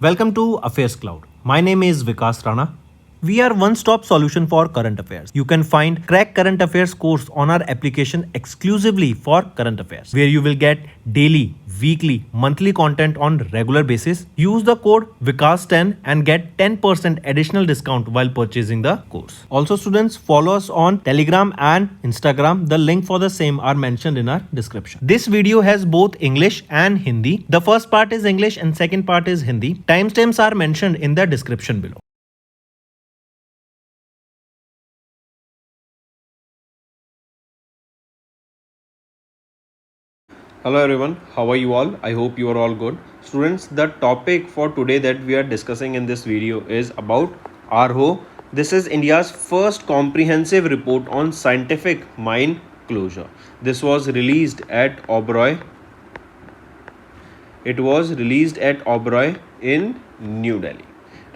Welcome to AffairsCloud. My name is Vikas Rana. We are one-stop solution for current affairs. You can find Crack Current Affairs course on our application exclusively for current affairs, where you will get daily, weekly, monthly content on regular basis. Use the code Vikas10 and get 10% additional discount while purchasing the course. Also, students, follow us on Telegram and Instagram. The link for the same are mentioned in our description. This video has both English and Hindi. The first part is English and second part is Hindi. Timestamps are mentioned in the description below. Hello everyone, how are you all? I hope you are all good. Students, the topic for today that we are discussing in this video is about AAROH. This is India's first comprehensive report on scientific mine closure. This was released at AAROH. It was released at AAROH in New Delhi,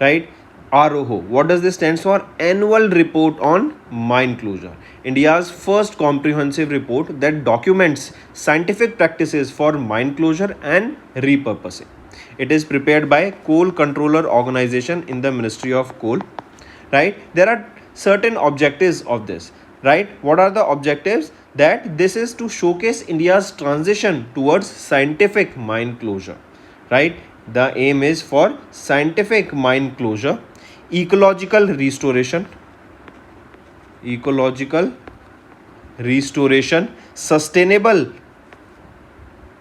right? AAROH. What does this stand for? Annual Report on Mine Closure. India's first comprehensive report that documents scientific practices for mine closure and repurposing. It is prepared by Coal Controller Organization in the Ministry of Coal. Right? There are certain objectives of this. Right? What are the objectives? That this is to showcase India's transition towards scientific mine closure. Right? The aim is for scientific mine closure, ecological restoration, sustainable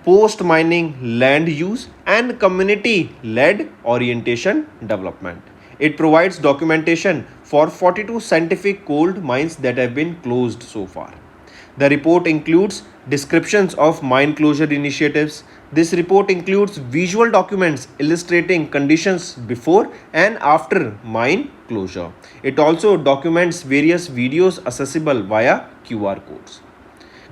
post-mining land use, and community-led orientation development. It provides documentation for 42 scientific coal mines that have been closed so far. The report includes descriptions of mine closure initiatives. This report includes visual documents illustrating conditions before and after mine closure. It also documents various videos accessible via QR codes.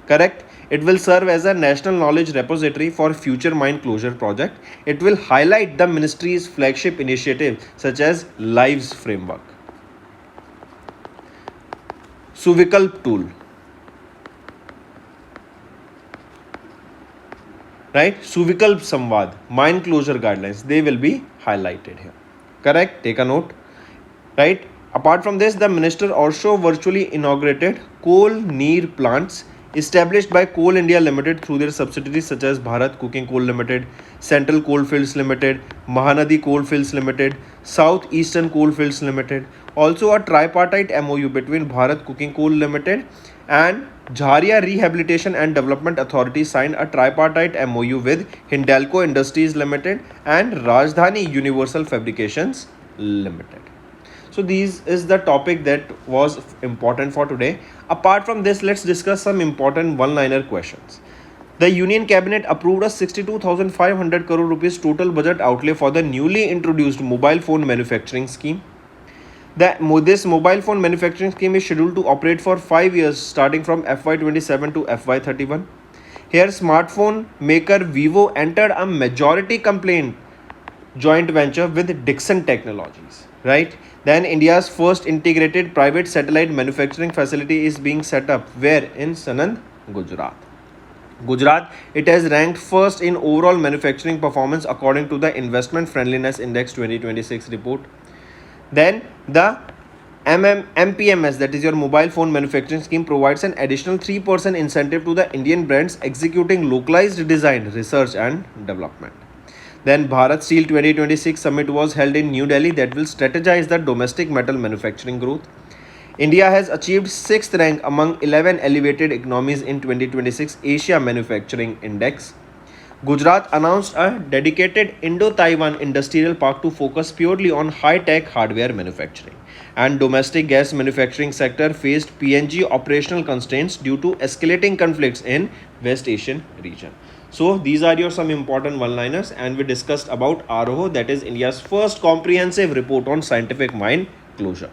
Correct? It will serve as a national knowledge repository for future mine closure project. It will highlight the ministry's flagship initiative such as Lives Framework. Suvikalp tool. Right? Suvikalp Samvad, mine closure guidelines, they will be highlighted here. Correct? Take a note. Right? Apart from this, the minister also virtually inaugurated coal near plants established by Coal India Limited through their subsidiaries such as Bharat Coking Coal Limited, Central Coalfields Limited, Mahanadi Coalfields Limited, South Eastern Coalfields Limited. Also a tripartite MOU between Bharat Coking Coal Limited and Jharia Rehabilitation and Development Authority signed a tripartite MOU with Hindalco Industries Limited and Rajdhani Universal Fabrications Limited. So this is the topic that was important for today. Apart from this, let's discuss some important one-liner questions. The Union Cabinet approved a 62,500 crore rupees total budget outlay for the newly introduced mobile phone manufacturing scheme. This mobile phone manufacturing scheme is scheduled to operate for 5 years starting from FY27 to FY31. Here, smartphone maker Vivo entered a majority complaint joint venture with Dixon Technologies. Right? Then India's first integrated private satellite manufacturing facility is being set up where? In Sanand, Gujarat. Gujarat, it has ranked first in overall manufacturing performance according to the Investment Friendliness Index 2026 report. Then the MPMS, that is your mobile phone manufacturing scheme, provides an additional 3% incentive to the Indian brands executing localized design, research and development. Then Bharat Steel 2026 summit was held in New Delhi that will strategize the domestic metal manufacturing growth. India has achieved 6th rank among 11 elevated economies in 2026 Asia Manufacturing Index. Gujarat announced a dedicated Indo-Taiwan industrial park to focus purely on high-tech hardware manufacturing. And domestic gas manufacturing sector faced PNG operational constraints due to escalating conflicts in West Asian region. So these are your some important one-liners, and we discussed about AAROH, that is India's first comprehensive report on scientific mine closure.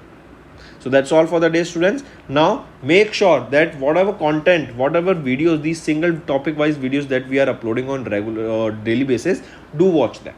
So that's all for the day, students. Now make sure that whatever content, whatever videos, these single topic wise videos that we are uploading on regular or daily basis, do watch them.